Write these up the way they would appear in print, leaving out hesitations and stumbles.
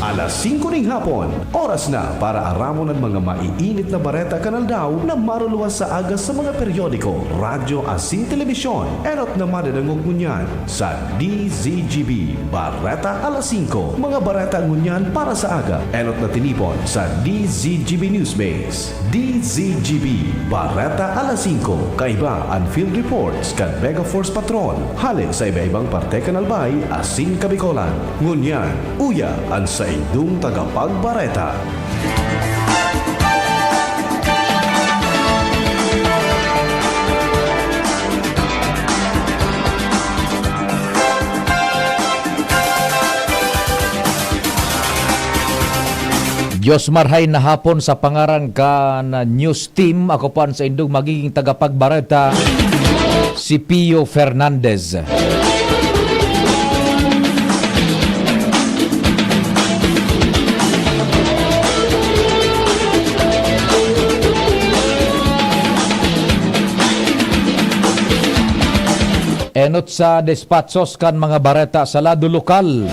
Alas 5 ng hapon, oras na para aramon ng mga maiinit na bareta kanal daw na maruluwas sa aga sa mga periodiko, radyo asin telebisyon. Erot na madanangog ngunyan sa DZGB Bareta alas 5. Mga bareta ngunyan para sa aga. Erot na tinipon sa DZGB Newsbase. DZGB Bareta alas 5. Kaiba ang field reports kan Mega Force Patrol. Halin sa iba-ibang parte kanalbay asin kabikolan. Ngunyan, uya ang sa indung tagapagbareta. Diyos marhay na hapon sa pangaran ka na news team. Ako po ang sa indong magiging tagapagbareta, si Pio Fernandez. Enot sa despatsos kan mga bareta sa lado lokal.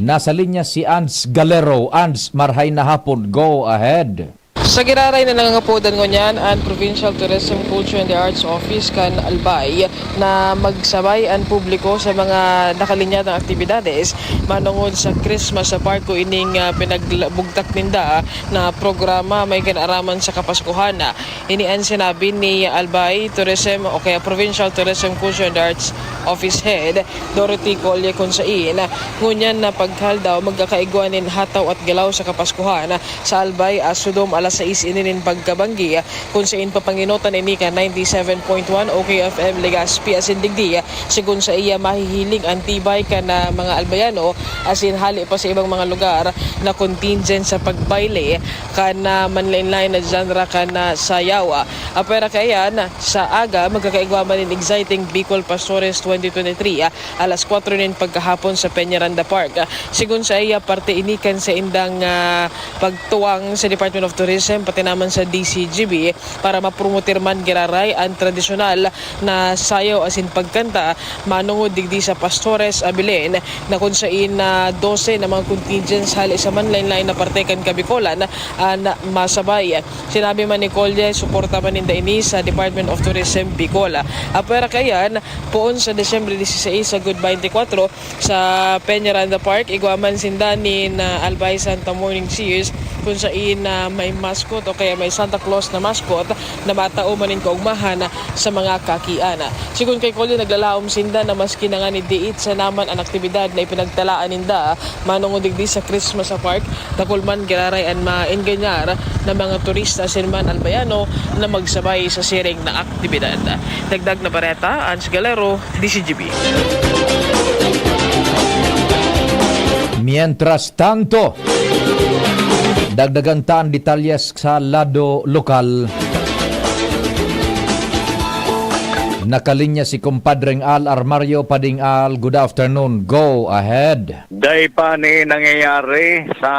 Nasa linya si Ans Galero. Ans, marhay na hapon. Go ahead. Sa giraray na nangangapodan ko niyan ang Provincial Tourism, Culture and the Arts Office kan Albay na magsabay ang publiko sa mga nakalinyatang aktibidades manungod sa Christmas sa parko ining pinagbugtak ninda na programa may kanaraman sa Kapaskuhan. Ini ang sinabi ni Albay Tourism o kaya Provincial Tourism, Culture and the Arts Office Head Dorothy Colye Consain. Ngunyan na paghal daw magkakaigwanin hataw at galaw sa Kapaskuhan sa Albay asudom alas 6 ininin pagkabanggi kung sa papanginutan ini ka 97.1 OKFM Legazpi asin digdi sigun sa iya mahihiling antibay ka na mga albayano asin hali pa sa ibang mga lugar na contingent sa pagbayle ka na manlain-lain na genre ka na sayawa. Apera kayan sa aga magkakaigwaman in exciting Bicol Pastores 2023 alas 4 nin pagkahapon sa Peñaranda Park. Sigun sa iya parte inikan sa indang pagtuwang sa Department of Tourism pati naman sa DCGB para mapromoter man giraray ang tradisyonal na sayaw asin pagkanta manungod digdi sa Pastores Abilene na kung sain na 12 na mga contingents hali sa manlain-lain na partekan Kabikolan na masabay. Sinabi man ni Colye, suporta man ninda ini sa Department of Tourism Bicol. Apera kayan, poon sa Desyembre 16 sa Good 24 sa Peñaranda Park, igwaman sindanin na Albay Santa Morning Sears kung sain na may mascot o kaya may Santa Claus na mascot na matao manin kaugmahan sa mga kakiana. Sigun kay Colye naglalaom sinda na maski na nga ni diit sa naman ang aktibidad na ipinagtalaan ninda manungod digdi sa Christmas sa park takulman giraray ang mainganyar na mga turista sinman albayano na magsabay sa siring na aktibidad. Dagdag na bareta, Ans Galero, DCGB. Mientras tanto, dagdagan taan detalyes sa lado lokal. Nakalinya si kumpadreng Al Armario Pading Al. Good afternoon. Go ahead. Day pa ni nangyayari sa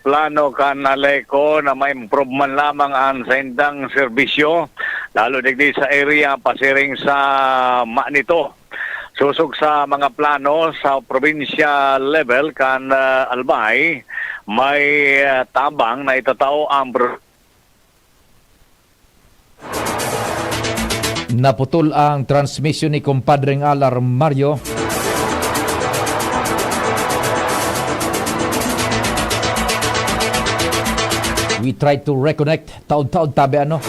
plano kanaleko na may improvement lamang ang sendang serbisyo lalo digdi sa area pasiring sa Manito. Susog sa mga plano sa provincial level kan Albay may tabang na itatao ang Naputol ang transmission ni kumpadreng Al Armario. We try to reconnect. Taod-taod tabi ano.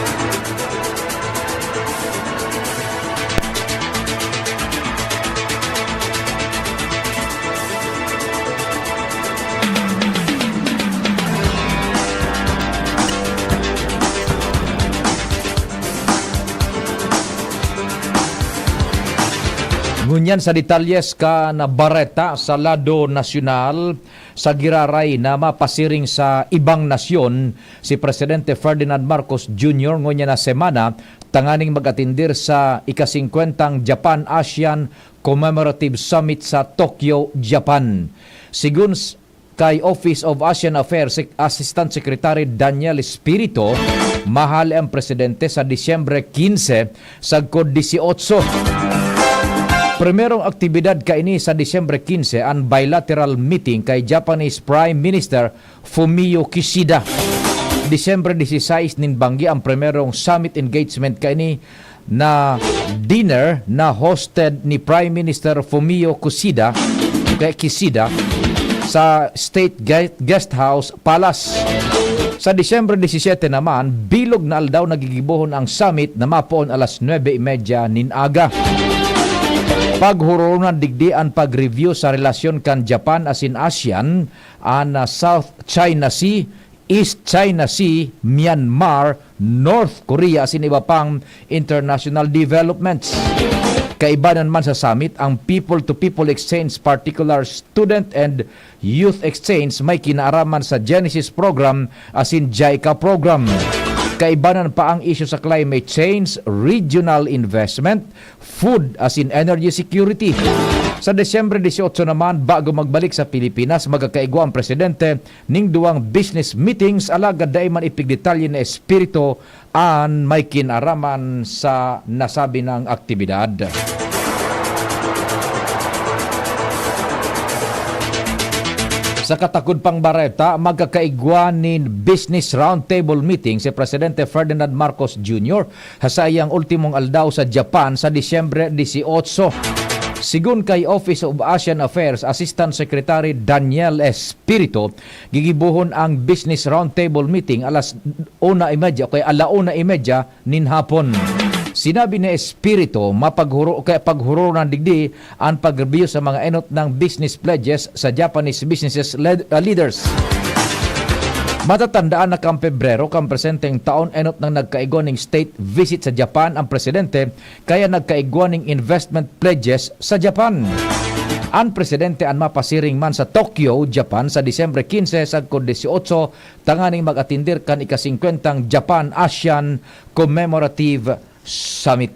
Ngunyan sa detalyes ka na bareta sa lado nasyonal sa giraray na mapasiring sa ibang nasyon si Presidente Ferdinand Marcos Jr. ngunyan na semana tanganing mag-atindir sa ika-50 Japan-ASEAN Commemorative Summit sa Tokyo, Japan. Sigun kay Office of Asian Affairs Assistant Secretary Daniel Espirito, mahal ang presidente sa Disyembre 15 sagkod 18 Primerong aktibidad kaini sa Disyembre 15 ang bilateral meeting kay Japanese Prime Minister Fumio Kishida. Disyembre 16 nin banggi ang primerong summit engagement kaini na dinner na hosted ni Prime Minister Fumio Kishida sa State Guest House Palace. Sa Disyembre 17 naman, bilog na aldaw nagigibuhon ang summit na mapoon alas 9:30 nin aga. Paghurunan digdian pag-review sa relasyon kan Japan asin ASEAN, South China Sea, East China Sea, Myanmar, North Korea asin iba pang international developments. Kaibanan man sa summit ang people-to-people exchange, particular student and youth exchange may kinaaraman sa Genesis program asin JICA program. Kaibanan pa ang issue sa climate change, regional investment, food asin energy security. Sa Desyembre 18 naman, bago magbalik sa Pilipinas, magkakaigwa ang presidente ning duwang business meetings alagad day man ipigdetalye na espiritu an may kinaraman sa nasabi ng aktibidad. Sa katakod pang bareta, magkakaigwa ni Business Roundtable Meeting si Presidente Ferdinand Marcos Jr. hasayang ultimong aldaw sa Japan sa Disyembre 18. Sigun kay Office of Asian Affairs Assistant Secretary Daniel Espirito, gigibuhon ang Business Roundtable Meeting alas 1:30 o kay alauna 1:30 nin hapon. Sinabi ni Espirito, paghurunan digdi ang pag-review sa mga enot ng business pledges sa Japanese businesses leaders. Matatandaan na kang Pebrero, kang presenteng taon enot ng nagkaigwaning state visit sa Japan ang presidente, kaya nagkaigwaning investment pledges sa Japan. Ang presidente ang mapasiring man sa Tokyo, Japan sa Disyembre 15 sagkod 18 tanganing mag-atindir kan ika-50 Japan-ASEAN Commemorative Summit.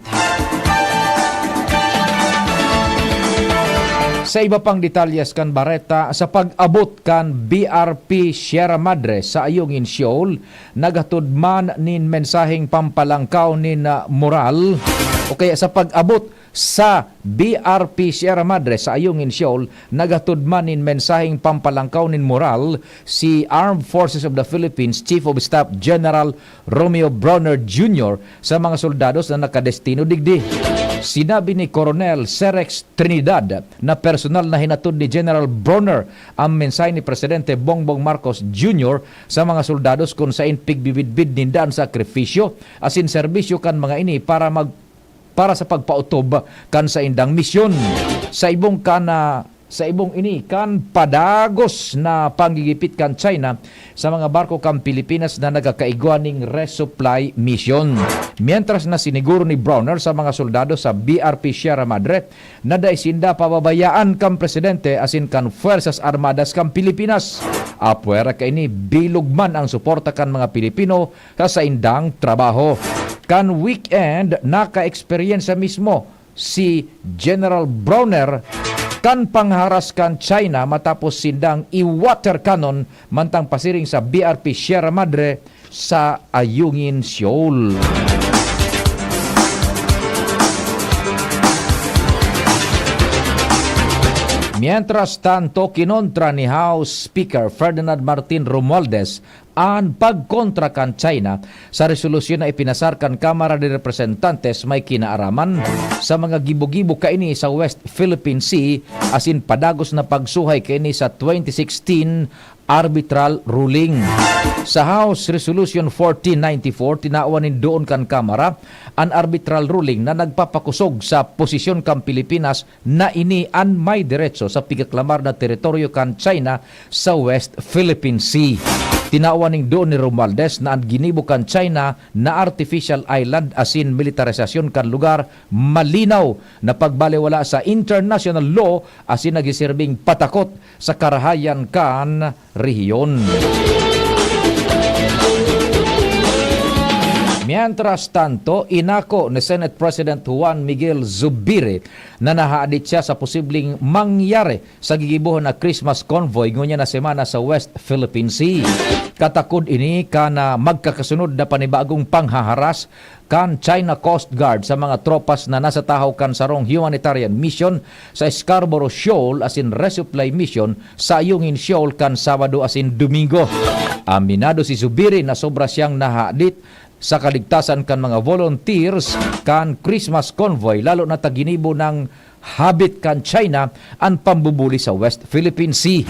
Sa iba pang detalyes kan bareta, sa pag-abot kan BRP Sierra Madre sa Ayungin Shoal, naghatod man nin mensaheng pampalangkaw nin moral o kaya sa pag-abot sa BRP Sierra Madre sa Ayungin Shoal, naghatod man nin mensaheng pampalangkaw nin moral si Armed Forces of the Philippines Chief of Staff General Romeo Brawner Jr. sa mga soldados na nakadestino digdi. Sinabi ni Coronel Cerex Trinidad na personal na hinatod ni General Brawner ang mensahe ni Presidente Bongbong Marcos Jr. sa mga soldados kung sa pigbibidbid nindaan sakripisyo asin serbisyo kan mga ini para sa pagpautob kan sa indang misyon. Sa ibong ini kan padagos na panggigipit kan China sa mga barko kan Pilipinas na nagkakaigwaning resupply mission. Mientras na siniguro ni Brawner sa mga soldado sa BRP Sierra Madre na daisinda pababayaan kan presidente asin kan Fuerzas Armadas kan Pilipinas. Apuera kaini bilog man ang suporta kan mga Pilipino sa indang trabaho. Kan weekend naka-experience mismo si General Brawner kan pangharas kan China matapos sindang i-water cannon mantang pasiring sa BRP Sierra Madre sa Ayungin Shoal. Mientras tanto, kinontra ni House Speaker Ferdinand Martin Romualdez ang pagkontra kan China sa resolusyon na ipinasar kan Kamara de Representantes may kinaaraman sa mga gibo-gibo kaini sa West Philippine Sea asin padagos na pagsuhay kaini sa 2016 arbitral ruling. Sa House Resolution 1494 tinaawanin doon kan Kamara ang arbitral ruling na nagpapakusog sa posisyon kan Pilipinas na ini ang may diretso sa pigaklamar na teritoryo kan China sa West Philippine Sea. Tinawaning doon ni Romualdez na ang ginibo kan China na artificial island asin militarisasyon kan lugar malinaw na pagbaliwala sa international law asin nagisilbing patakot sa karahayan kan rehiyon. Mientras tanto, inako ni Senate President Juan Miguel Zubiri na nahaadit siya sa posibleng mangyari sa gigibuhon na Christmas convoy ngunya na semana sa West Philippine Sea. Katakod ini kana magkakasunod na panibagong panghaharas kan China Coast Guard sa mga tropas na nasa tahaw kan sarong humanitarian mission sa Scarborough Shoal asin resupply mission sa Ayungin Shoal kan Sabado asin Domingo. Aminado si Zubiri na sobra siyang nahaadit sa kaligtasan kan mga volunteers kan Christmas convoy lalo na taginibo ng habit kan China ang pambubuli sa West Philippine Sea.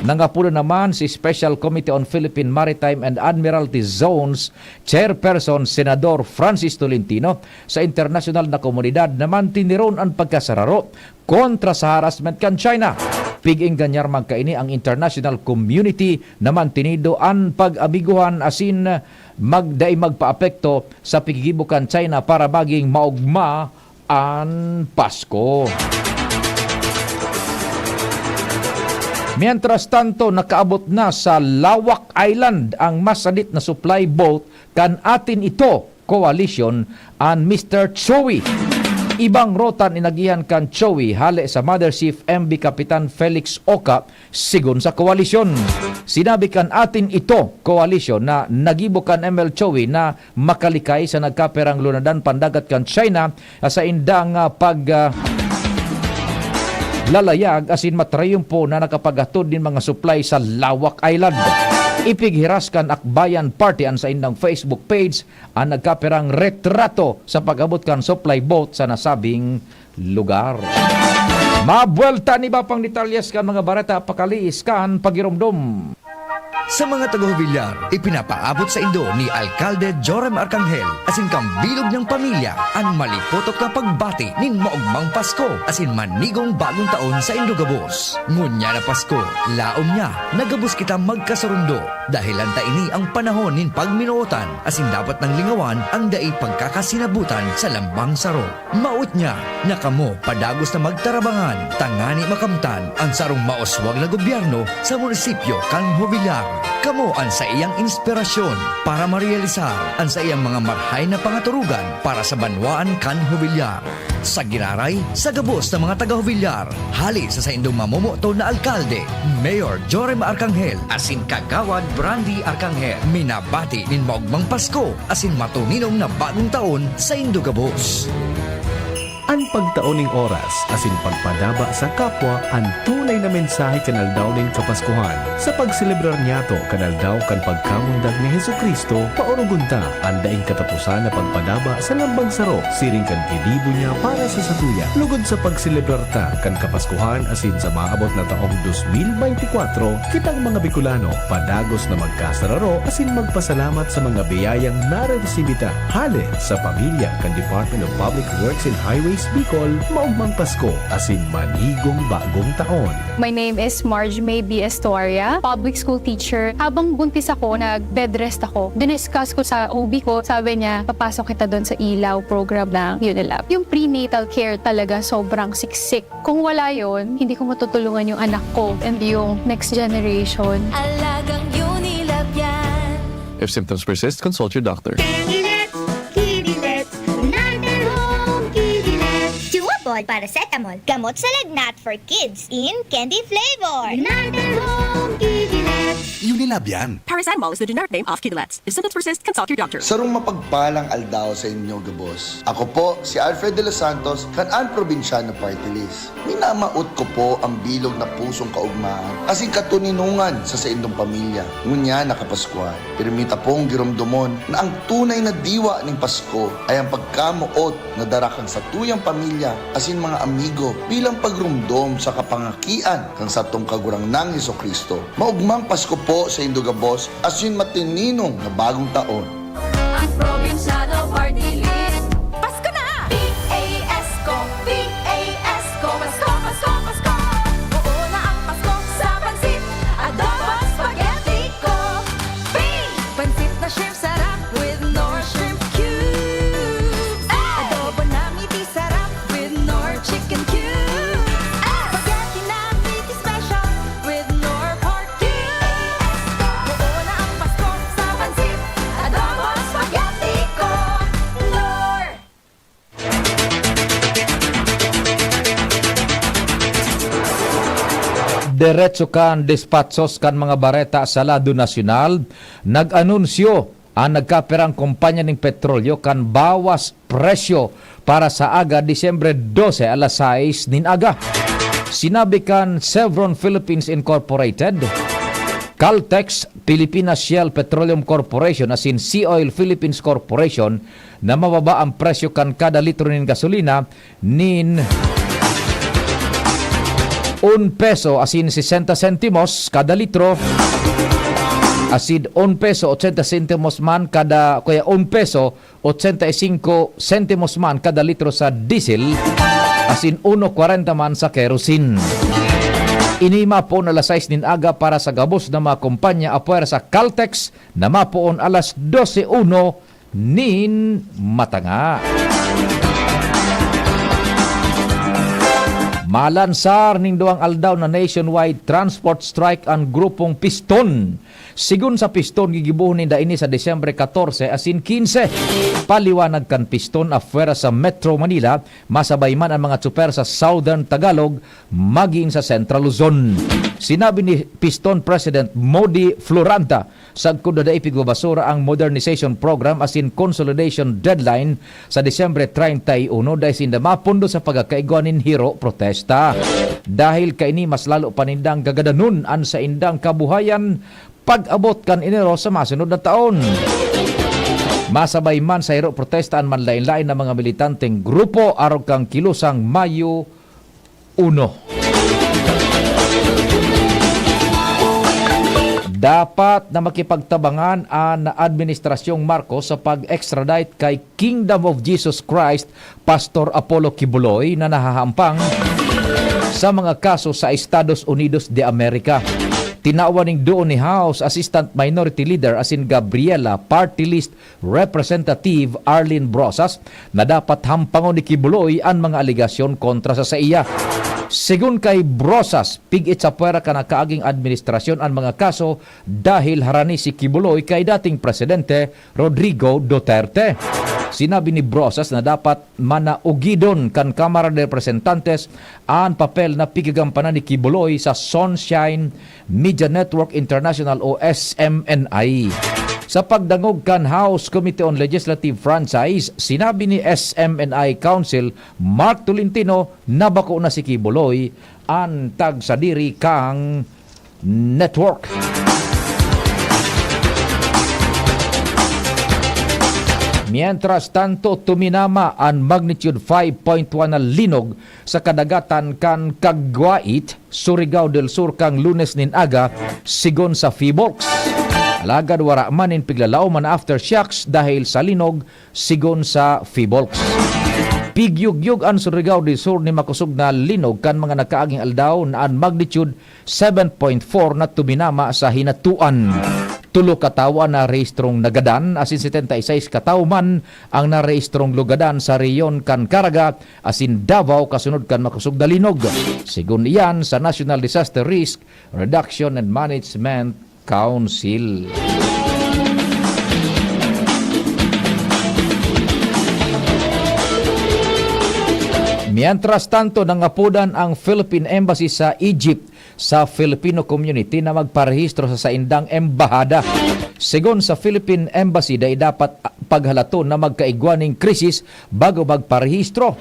Nangapulo naman si Special Committee on Philippine Maritime and Admiralty Zones Chairperson Senador Francis Tolentino sa international na komunidad naman tiniron ang pagkasararo kontra sa harassment kan China. Piging ganyar magkaini ang international community naman tinido ang pag-abiguhan asin magpaapekto sa pigigibukan China para baging maugma ang Pasko. Mientras tanto, nakaabot na sa Lawak Island ang masadit na supply boat kan atin ito, coalition, ang Mr. Chowi. Ibang rotan inagihan kan Chowi hali sa Mothership MB Kapitan Felix Oka sigon sa koalisyon. Sinabi kan atin ito, koalisyon, na nagibo kan ML Chowi na makalikay sa nagkaperang lunadan pandagat kan China sa indang lalayag asin matrayumpo na nakapagatod din mga supply sa Lawak Island. Ipighiraskan Akbayan Party an sa indang Facebook page ang nagkaperang retrato sa pag-abot kan supply boat sa nasabing lugar. Mabuelta ni Bapang detalyes kan mga barata pakaliis kan pagiromdom. Sa mga taga-Hubilyar, ipinapaabot sa Indo ni Alcalde Jorem Arcangel asin kang bilog niyang pamilya ang malipotok na pagbati nin maugmang Pasko asin manigong bagong taon sa Indogabos. Ngunya na Pasko, laom niya, nagabos kita magkasarundo dahil anta ini ang panahon nin pagminuotan asin dapat nang lingawan ang dai pagkakasinabutan sa lambang saro. Maut niya, nakamo padagos na magtarabangan, tangani makamtan ang sarong maoswag na gobyerno sa munisipyo kang Hubilyar. Kamo ang sa iyang inspirasyon para marealisar ang sa iyang mga marhay na pangaturugan para sa banwaan kan Hubilyar. Sa giraray, sa gabos ng mga taga-Hubilyar, hali sa indong mamumuto na alkalde, Mayor Jorem Arcangel, asin kagawad Brandy Arcangel, minabati nin maugmang Pasko, asin matuninong na bagong taon sa Indogabos. Ang pagtaoning oras asin pagpadaba sa kapwa ang tunay na mensahe kanal daw ning kapaskuhan. Sa pagselebrar niyato kanal daw kan pagkamundag ni Hesukristo, paurugunta ang daing katapusan na pagpadaba sa lambang saro, siring kan kilibo niya para sa satuya. Lugod sa pagselebrar ta kan kapaskuhan asin sa maabot na taong 2024, kitang mga Bicolano padagos na magkasararo asin magpasalamat sa mga biyayang nareresibita hali sa pamilya kan Department of Public Works and Highways Bicol, maugmang Pasko asin manigong bagong taon. My name is Marge May B. Estoria, public school teacher. Habang buntis ako, nag-bed rest ako. Diniscuss ko sa OB ko, sabi niya, papasok kita doon sa ilaw program ng UNILAB. Yung prenatal care talaga sobrang siksik. Kung wala yon, hindi ko matutulungan yung anak ko and yung next generation. Alagang UNILAB yan. If symptoms persist, consult your doctor. Chewable paracetamol. Gamot sa lagnat for kids in candy flavor. United Home Kidilets. Unilab yan. Paracetamol is the generic name of Kidilets. If symptoms persist, consult your doctor. Sarong mapagpalang aldaw sa inyo, gabos. Ako po, si Alfred de los Santos, kan-an probinsyano party list. Minamaot ko po ang bilog na pusong kaugmaan, asing katuninungan sa indong pamilya. Ngunya nakapaskuhan. Pirmita pong giromdomon na ang tunay na diwa ng Pasko ay ang pagkamuot na darakang sa tuyang pamilya, asin mga amigo, bilang pagrumdom sa kapangakian kang satong kagurang ng Hesukristo. Maugmang Pasko po sa Indogabos, asin matininong na bagong taon. Ang probinsyano party list. Pasko na! P-A-S-Co, P-A-S-Co, Pasko, Pasko, Pasko. Oo na ang Pasko sa pansit, adobo, spaghetti ko. P! Pansit na shrimp sarap with Nor shrimp cubes. Adobo na meaty sarap with Nor chicken cubes. Spaghetti na meaty special with Nor pork cubes. Oo na ang Pasko sa pansit, adobo, Diretso kan dispatsos kan mga bareta sa Lado Nasyonal, nag-anunsyo ang nagkapirang kumpanya ng petrolyo kan bawas presyo para sa aga Disyembre 12 alas 6 nin aga. Sinabi kan Chevron Philippines Incorporated, Caltex, Pilipinas Shell Petroleum Corporation as in Sea Oil Philippines Corporation na mababa ang presyo kan kada litro ng gasolina nin 1 peso as in 60 centimos kada litro, asid 1 peso 80 centimos man kada, kaya 1 peso 85 centimos man kada litro sa diesel, asin 1.40 man sa kerosene. Inima po na alas 6 nin aga para sa gabos na mga kumpanya apuer sa Caltex na mapoon alas 12.1 nin matanga. Malansar ning duang aldaw na nationwide transport strike ang grupong Piston. Sigun sa Piston, gigibuhon ninda ini sa Disyembre 14 asin 15. Paliwanag kan Piston afuera sa Metro Manila, masabay man ang mga tsuper sa Southern Tagalog, maging sa Central Luzon. Sinabi ni Piston President Modi Floranta, sagkod na ipigbabasura ang modernization program asin consolidation deadline sa Disyembre 31 dahil sinda mapundo sa pagkakaiguanin hiro protesta. Dahil kaini mas lalo panindang gagadanon an sa indang kabuhayan pag-abot kan Enero sa masunod na taon. Masabay man sa hiro protesta ang manlain-lain na mga militanteng grupo araw kang kilusang Mayo 1. Dapat na makipagtabangan ang Administrasyong Marcos sa pag-extradite kay Kingdom of Jesus Christ Pastor Apollo Kibuloy na nahahampang sa mga kaso sa Estados Unidos de America. Tinawaning doon ni House Assistant Minority Leader asin Gabriela Party List Representative Arlene Brosas na dapat hampangon ni Kibuloy ang mga aligasyon kontra sa iya. Sigun kay Brosas, pigit sa pwera ka na kaaging administrasyon ang mga kaso dahil harani si Kibuloy kay dating Presidente Rodrigo Duterte. Sinabi ni Brosas na dapat manaugidon kan Kamara de Representantes ang papel na pigigampanan ni Kibuloy sa Sunshine Media Network International o SMNI. Sa pagdangog kan House Committee on Legislative Franchise, sinabi ni SMNI Council Mark Tolentino na bako na si Kibuloy ang tagsadiri kang network. Mientras tanto, tuminama ang magnitude 5.1 na linog sa kadagatan kan Kagwait, Surigao del Sur kang Lunes nin aga, sigon sa Phivolcs. Alagad wara manin piglalao man aftershocks dahil sa linog sigon sa Phivolcs. Pigyug-yug ang Surigao del Sur ni makusog na linog kan mga nakaaging aldaw na ang magnitude 7.4 na tuminama sa hinatuan. Tulo katawa na rehistrong nagadan asin 76 katawman ang narehistrong lugadan sa reyon kan Caraga asin Davao kasunod kan makusog na linog. Sigun iyan sa National Disaster Risk Reduction and Management Council. Mientras tanto, nangapudan ang Philippine Embassy sa Egypt sa Filipino community na magparehistro sa saindang embahada. Sigon sa Philippine Embassy, dahil dapat paghalato na magkaigwaning krisis bago magparehistro.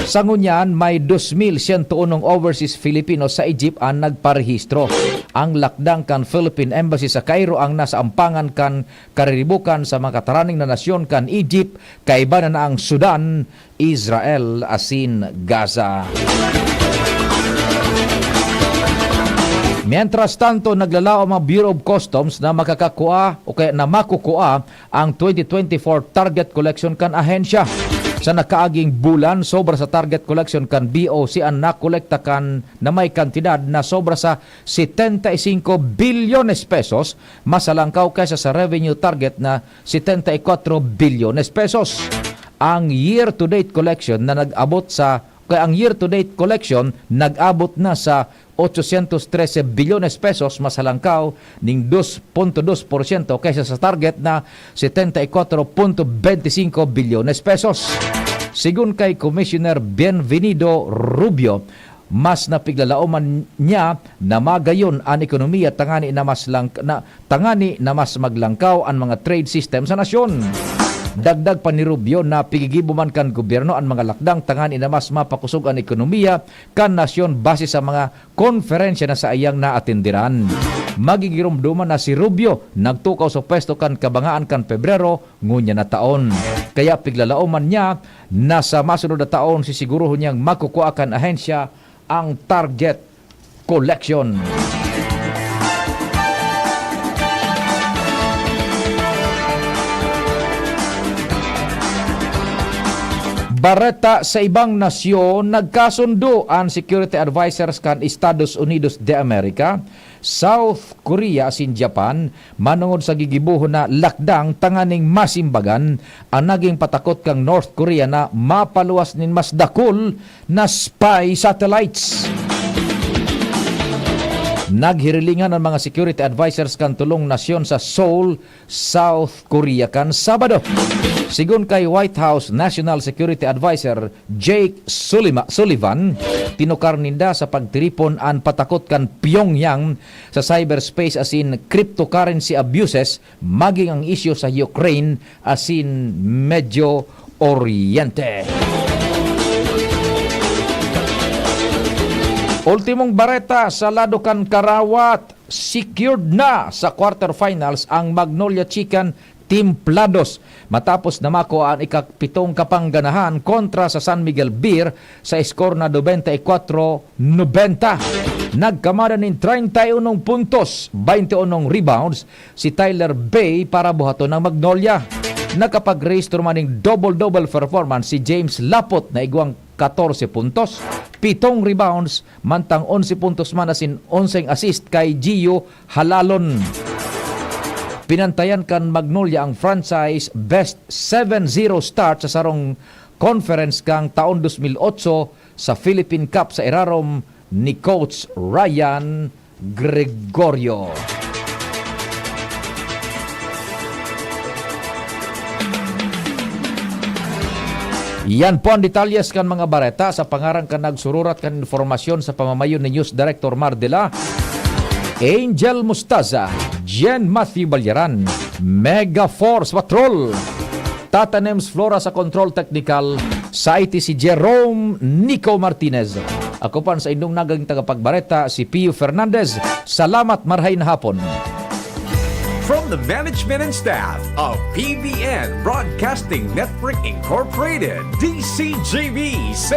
Sa ngunyan, may 2,101 overseas Filipinos sa Egypt ang nagparehistro. Ang lakdang kan Philippine Embassy sa Cairo ang nasa ampangan kan kariribukan sa mga kataraning na nasyon kan Egypt, kaiba na ang Sudan, Israel, asin Gaza. Mientras tanto, naglalao ang Bureau of Customs na makakakuha o kaya na makukuha ang 2024 target collection kan ahensya. Sa nakaaging bulan, sobra sa target collection kan BOC ang nakolekta kan na may kantidad na sobra sa 75 bilyones pesos, masalangkaw kaysa sa revenue target na 74 bilyones pesos. Ang year-to-date collection na nag-abot sa ang year-to-date collection nag-abot na sa 813 bilyones pesos, masalangkaw ning 2.2% kaysa sa target na 74.25 bilyones pesos. Sigun kay Commissioner Bienvenido Rubio, mas napiglalauman niya na magayon ang ekonomiya tangani na mas maglangkaw ang mga trade system sa nasyon. Dagdag pa ni Rubio na pigigibuman kan gobyerno ang mga lakdang tangani na mas mapakusog ang ekonomiya kan nasyon base sa mga konferensya na sa iyang naatindiran. Magigirumduman na si Rubio nagtukaw sa pwesto kan kabangaan kan Pebrero ngunya na taon. Kaya piglalauman niya na sa masunod na taon sisiguruhon niyang makukuha kan ahensya ang target collection. Bareta sa ibang nasyon, nagkasundo ang security advisors kan Estados Unidos de America, South Korea asin Japan manungod sa gigibuhon na lakdang tanganing masimbagan ang naging patakot kang North Korea na mapaluwas nin mas dakol na spy satellites. Naghirilingan ang mga security advisors kan tulong nasyon sa Seoul, South Korea kan Sabado. Sigun kay White House National Security Advisor Jake Sullivan, tinukar ninda sa pagtiripon ang patakot kan Pyongyang sa cyberspace asin cryptocurrency abuses maging ang isyu sa Ukraine asin Medyo Oriente. Ultimong bareta sa lado kan Karawat, secured na sa quarterfinals ang Magnolia Chicken Timplados matapos namako ang ikapitong kapangganahan kontra sa San Miguel Beer sa skor na 94-90. Nagkamada nin 31 puntos, 21 rebounds si Tyler Bay para buhaton ng Magnolia. Nakapag-restore maning double-double performance si James Lapot na igwang 14 puntos, 7 rebounds, mantang 11 puntos man asin 11 assist kay Gio Halalon. Pinantayan kan Magnolia ang franchise best 7-0 start sa sarong conference kang taon 2008 sa Philippine Cup sa irarom ni Coach Ryan Gregorio. Yan po ang detalyes kan mga bareta sa pangarang kan nagsururat kan informasyon sa pamamayon ni News Director Mardela, Angel Mustaza, Jen Matthew Balyaran, Mega Force Patrol, Tata Nems Flora sa Control Technical, sa IT si Jerome Nico Martinez. Ako pan sa inyong naging tagapagbareta si Pio Fernandez. Salamat, marhay na hapon. From the management and staff of PBN Broadcasting Network Incorporated, DCGV